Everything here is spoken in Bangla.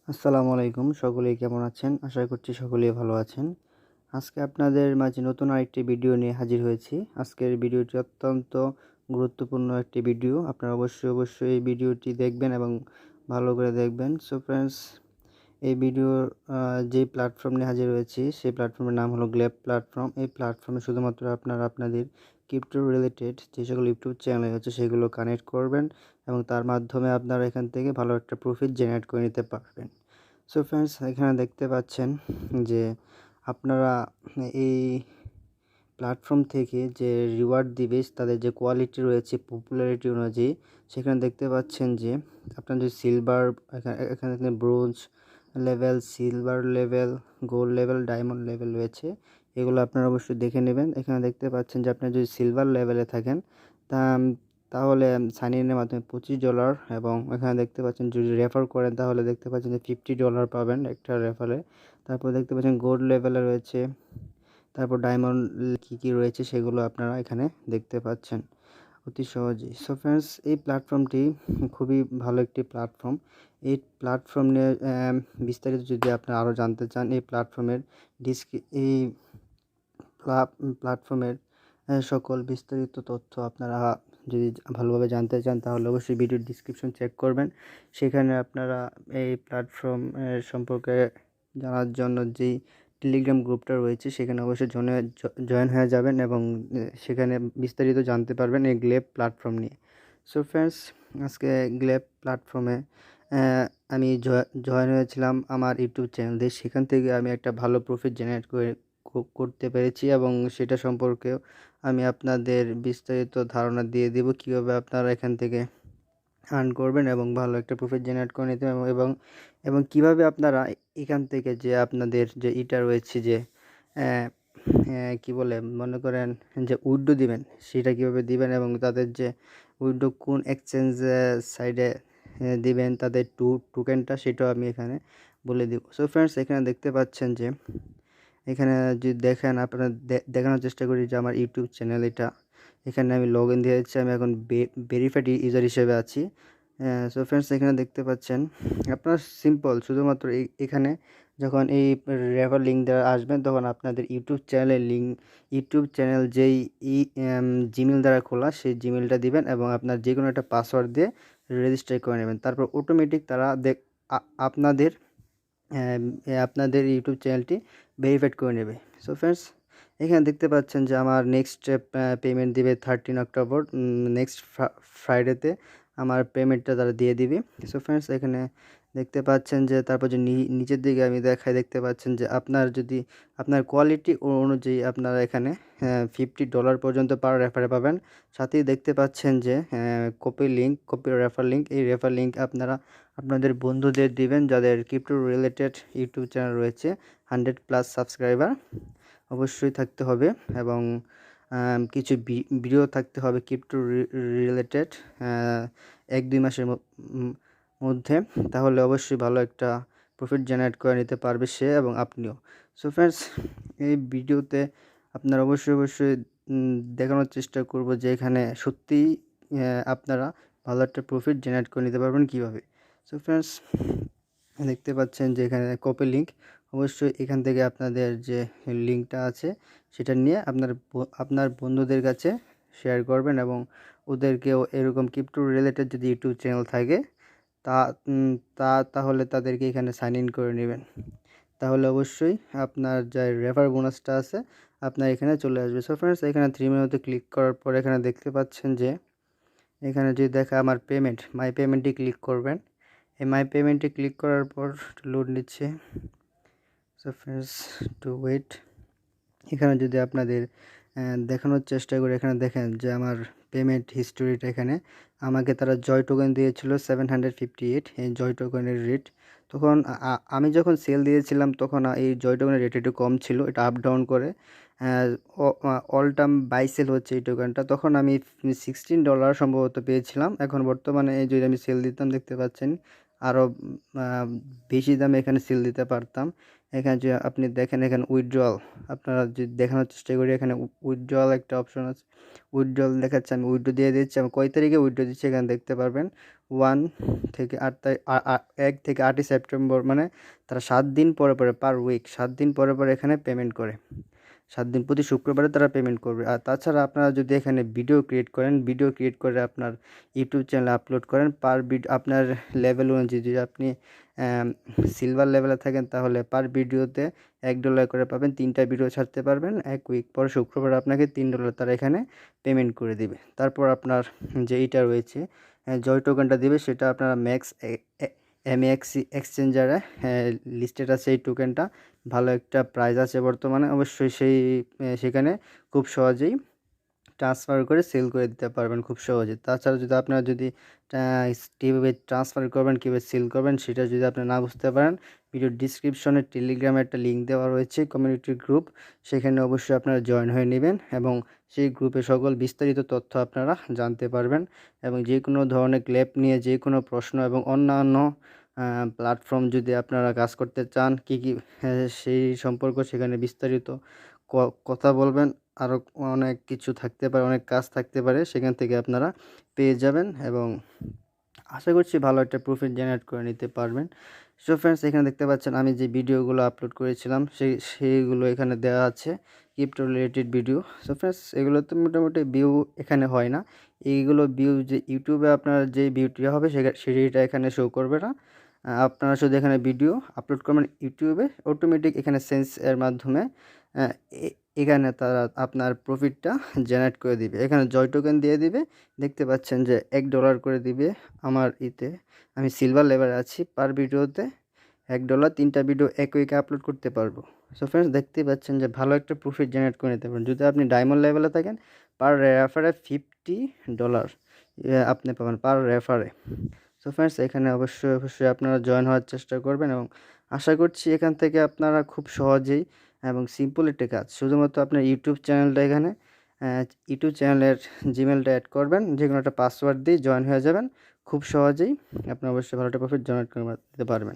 আসসালামু আলাইকুম। সকলেই কেমন আছেন? আশা করছি সকলেই ভালো আছেন। আজকে আপনাদের মাঝে নতুন আরেকটি ভিডিও নিয়ে হাজির হয়েছি। আজকের ভিডিওটি অত্যন্ত গুরুত্বপূর্ণ একটি ভিডিও। আপনারা অবশ্যই এই ভিডিওটি দেখবেন এবং ভালো করে দেখবেন। সো ফ্রেন্ডস, এই ভিডিওর যে প্ল্যাটফর্ম নিয়ে হাজির হয়েছি সেই প্ল্যাটফর্মের নাম হলো গ্ল্যাব প্ল্যাটফর্ম। এই প্ল্যাটফর্মে শুধুমাত্র আপনারা আপনাদের ক্রিপ্টো রিলেটেড যে সকল ইউটিউব চ্যানেল আছে সেগুলো কানেক্ট করবেন এবং তার মাধ্যমে আপনারা এখান থেকে ভালো একটা প্রফিট জেনারেট করে নিতে পারবেন। সো ফ্রেন্ডস, এখানে দেখতে পাচ্ছেন যে আপনারা এই প্ল্যাটফর্ম থেকে যে রিওয়ার্ড দিবে তাদের যে কোয়ালিটি রয়েছে পপুলারিটি অনুযায়ী, সেখানে দেখতে পাচ্ছেন যে আপনার যে সিলভার, এখানে bronze level, silver level, gold level, diamond level রয়েছে। এগুলো আপনারা অবশ্যই দেখে নেবেন। এখানে দেখতে পাচ্ছেন যে আপনার যদি সিলভার লেভেলে থাকেন তা তাহলে সাইন ইনের মাধ্যমে $25 এবং এখানে দেখতে পাচ্ছেন যদি রেফার করেন তাহলে দেখতে পাচ্ছেন যে $50 পাবেন একটা রেফারে। তারপর দেখতে পাচ্ছেন গোল্ড লেভেলে রয়েছে, তারপর ডায়মন্ড কী রয়েছে সেগুলো আপনারা এখানে দেখতে পাচ্ছেন অতি সহজেই। সো ফ্রেন্ডস, এই প্ল্যাটফর্মটি খুবই ভালো একটি প্ল্যাটফর্ম। এই প্ল্যাটফর্ম নিয়ে বিস্তারিত যদি আপনারা আরও জানতে চান, এই প্ল্যাটফর্মের এই প্ল্যাটফর্মের সকল বিস্তারিত তথ্য আপনারা যদি ভালোভাবে জানতে চান তাহলে অবশ্যই ভিডিওর ডিসক্রিপশন চেক করবেন। সেখানে আপনারা এই প্ল্যাটফর্ম সম্পর্কে জানার জন্য যেই টেলিগ্রাম গ্রুপটা রয়েছে সেখানে অবশ্যই জয়েন হয়ে যাবেন এবং সেখানে বিস্তারিত জানতে পারবেন এই গ্লেব প্ল্যাটফর্ম নিয়ে। সো ফ্রেন্ডস, আজকে গ্লেব প্ল্যাটফর্মে আমি জয়েন হয়েছিলাম আমার ইউটিউব চ্যানেল দিয়ে। সেখান থেকে আমি একটা ভালো প্রফিট জেনারেট করতে পেরেছি এবং সেটা সম্পর্কেও আমি আপনাদের বিস্তারিত ধারণা দিয়ে দেব কীভাবে আপনারা এখান থেকে আর্ন করবেন এবং ভালো একটা প্রফিট জেনারেট করে নিতে এবং এবং কীভাবে আপনারা এখান থেকে যে আপনাদের যে ইটা রয়েছে যে কি বলে মনে করেন যে উইথড্র দিবেন সেটা কীভাবে দিবেন এবং তাদের যে উইথড্র কোন এক্সচেঞ্জ সাইডে দিবেন তাদের টোকেনটা সেটাও আমি এখানে বলে দিব। সো ফ্রেন্ডস, এখানে দেখতে পাচ্ছেন যে এখানে যদি দেখেন আপনারা দেখানোর চেষ্টা করি যে আমার ইউটিউব চ্যানেল এটা। এখানে আমি লগ ইন দিয়েছি, আমি এখন ভেরিফাইড ইউজার হিসেবে আছি। সো ফ্রেন্ডস, এখানে দেখতে পাচ্ছেন আপনার সিম্পল শুধুমাত্র এখানে যখন এই রেফার লিঙ্ক দেওয়া আসবেন তখন আপনাদের ইউটিউব চ্যানেল যেই জিমেল দ্বারা খোলা সেই জিমেলটা দিবেন এবং আপনার যে কোনো একটা পাসওয়ার্ড দিয়ে রেজিস্টার করে নেবেন। তারপর অটোমেটিক তারা আপনাদের আপনাদের ইউটিউব চ্যানেলটি ভেরিফাইড করে নেবে। সো ফ্রেন্ডস, এখানে দেখতে পাচ্ছেন যে আমার নেক্সট পেমেন্ট দিবে 13 অক্টোবর, নেক্সট ফ্রাইডেতে আমার পেমেন্টটা তারা দিয়ে দিবে। সো ফ্রেন্ডস, এখানে দেখতে পাচ্ছেন যে তারপর যে নিচের দিকে আমি দেখতে পাচ্ছেন যে আপনার যদি আপনার কোয়ালিটি অনুযায়ী আপনারা এখানে $50 পর্যন্ত পার রেফারে পাবেন। সাথেই দেখতে পাচ্ছেন যে কপি রেফার লিঙ্ক, এই রেফার লিঙ্ক আপনারা আপনাদের বন্ধুদের দিবেন যাদের ক্রিপ্টো রিলেটেড ইউটিউব চ্যানেল রয়েছে। 100+ সাবস্ক্রাইবার অবশ্যই থাকতে হবে এবং কিছু ভিডিও থাকতে হবে ক্রিপ্টো রিলেটেড 1-2 মাসের মধ্যে, তাহলে অবশ্যই ভালো একটা প্রফিট জেনারেট করে নিতে পারবে সে এবং আপনিও। সো ফ্রেন্ডস, এই ভিডিওতে আপনারা অবশ্যই দেখানোর চেষ্টা করব যে এখানে সত্যিই আপনারা ভালো একটা প্রফিট জেনারেট করে নিতে পারবেন কীভাবে। সো ফ্রেন্ডস, দেখতে পাচ্ছেন যে এখানে কপি লিঙ্ক, অবশ্যই এখান থেকে আপনাদের যে লিঙ্কটা আছে সেটা নিয়ে আপনার বন্ধুদের কাছে শেয়ার করবেন এবং ওদেরকেও এরকম ক্রিপ্টো রিলেটেড যদি ইউটিউব চ্যানেল থাকে তাহলে তাদেরকে এখানে সাইন ইন করে নেবেন। তাহলে অবশ্যই আপনার যে রেফার বোনাসটা আছে আপনার এখানে চলে আসবে। সো ফ্রেন্ডস, এখানে 3 মিনিটে ক্লিক করার পর এখানে দেখতে পাচ্ছেন যে এখানে যদি দেখা আমার পেমেন্ট, মাই পেমেন্টে ক্লিক করবেন। এই মাই পেমেন্টে ক্লিক করার পর লোড নিচ্ছে। So friends, to wait. এখানে যদি আপনাদের দেখানোর চেষ্টা করি, এখানে দেখেন যে আমার পেমেন্ট হিস্টোরিটা এখানে আমাকে তারা জয় টোকেন দিয়েছিল 758, এই জয় টোকেনের রেট। তখন আমি যখন সেল দিয়েছিলাম তখন এই জয় টোকেনের রেট একটু কম ছিল, এটা আপ ডাউন করে অল টাইম বাই সেল হচ্ছে এই টোকেনটা। তখন আমি $16 সম্ভবত পেয়েছিলাম। এখন বর্তমানে এই যদি আমি সেল দিতাম দেখতে পাচ্ছেন আরও বেশি দামে এখানে সেল দিতে পারতাম। এখানে যে আপনি দেখেন এখানে উইথড্রয়াল, আপনারা যদি দেখানোর চেষ্টা করি, এখানে উইথড্রয়াল একটা অপশন আছে। উইথড্রয়াল দেখাচ্ছে, আমি উইথড্র দিয়ে দিচ্ছি। আমি কয় তারিখে উইথড্র দিচ্ছি এখানে দেখতে পারবেন। 1 থেকে 8 তারিখ, 1 থেকে 8ই সেপ্টেম্বর, মানে তারা 7 দিন পরে পরে, পার উইক 7 দিন পরে পরে এখানে পেমেন্ট করে। 7 দিন প্রতি শুক্রবারে তারা পেমেন্ট করবে। আর তাছাড়া আপনারা যদি এখানে ভিডিও ক্রিয়েট করেন, ভিডিও ক্রিয়েট করে আপনার ইউটিউব চ্যানেলে আপলোড করেন, পার ভিডিও আপনার লেভেল অনুযায়ী, যদি আপনি সিলভার লেভেলে থাকেন তাহলে পার ভিডিওতে $1 করে পাবেন। 3টা ভিডিও ছাড়তে পারবেন। 1 উইক পরে শুক্রবার আপনাকে $3 তারা এখানে পেমেন্ট করে দিবে। তারপর আপনার যে এইটা রয়েছে জয় টোকেনটা দিবে, সেটা আপনারা ম্যাক্স এমএক্সি এক্সচেঞ্জারে লিস্টেড আছে। এই টোকেনটা ভালো একটা প্রাইস আছে বর্তমানে। অবশ্যই সেখানে খুব সহজেই ট্রান্সফার করে সেল করে দিতে পারবেন খুব সহজে। তাছাড়া যদি আপনারা কীভাবে ট্রান্সফার করবেন, কীভাবে সেল করবেন, সেটা যদি আপনি না বুঝতে পারেন, ভিডিও ডিসক্রিপশনে টেলিগ্রামে একটা লিঙ্ক দেওয়া রয়েছে, কমিউনিটি গ্রুপ। সেখানে অবশ্যই আপনারা জয়েন হয়ে নেবেন এবং সেই গ্রুপে সকল বিস্তারিত তথ্য আপনারা জানতে পারবেন। এবং যে কোনো ধরনের ক্লেপ নিয়ে যে কোনো প্রশ্ন এবং অন্যান্য প্ল্যাটফর্ম যদি আপনারা কাজ করতে চান, কী সেই সম্পর্ক সেখানে বিস্তারিত কথা বলবেন। আরও অনেক কিছু থাকতে পারে, অনেক কাজ থাকতে পারে, সেখান থেকে আপনারা পেয়ে যাবেন এবং আশা করছি ভালো একটা প্রফিট জেনারেট করে নিতে পারবেন। সো ফ্রেন্ডস, এখানে দেখতে পাচ্ছেন আমি যে ভিডিওগুলো আপলোড করেছিলাম সেইগুলো এখানে দেওয়া আছে, crypto related video. So friends, এগুলো তো মোটামুটি ভিউ এখানে হয় না। এইগুলো ভিউ যে ইউটিউবে আপনার যে ভিউটি হবে সেটা এখানে শো করবে না। আপনারা শুধু এখানে ভিডিও আপলোড করবেন ইউটিউবে, অটোমেটিক এখানে সেন্স এর মাধ্যমে এখানে তারা আপনার প্রফিটটা জেনারেট করে দিবে। এখানে জয় টোকেন দিয়ে দিবে, দেখতে পাচ্ছেন যে $1 করে দিবে। আমার আমি সিলভার লেভেলে আছি, পার ভিডিওতে $1, 3টা ভিডিও এক উইকে আপলোড করতে পারবো। সো ফ্রেন্ডস, দেখতেই পাচ্ছেন যে ভালো একটা প্রফিট জেনারেট করে নিতে পারেন। যদি আপনি ডায়মন্ড লেভেলে থাকেন, পার রেফারে $50 আপনি পাবেন পার রেফারে। সো ফ্রেন্ডস, এখানে অবশ্যই আপনারা জয়েন হওয়ার চেষ্টা করবেন এবং আশা করছি এখান থেকে আপনারা খুব সহজেই এবং সিম্পল একটা কাজ, শুধুমাত্র আপনার ইউটিউব চ্যানেলটা এখানে ইউটিউব চ্যানেলের জিমেলটা অ্যাড করবেন, যে কোনো একটা পাসওয়ার্ড দিয়ে জয়েন হয়ে যাবেন। খুব সহজেই আপনি অবশ্যই ভালো একটা প্রফিট জেনারেট করে দিতে পারবেন।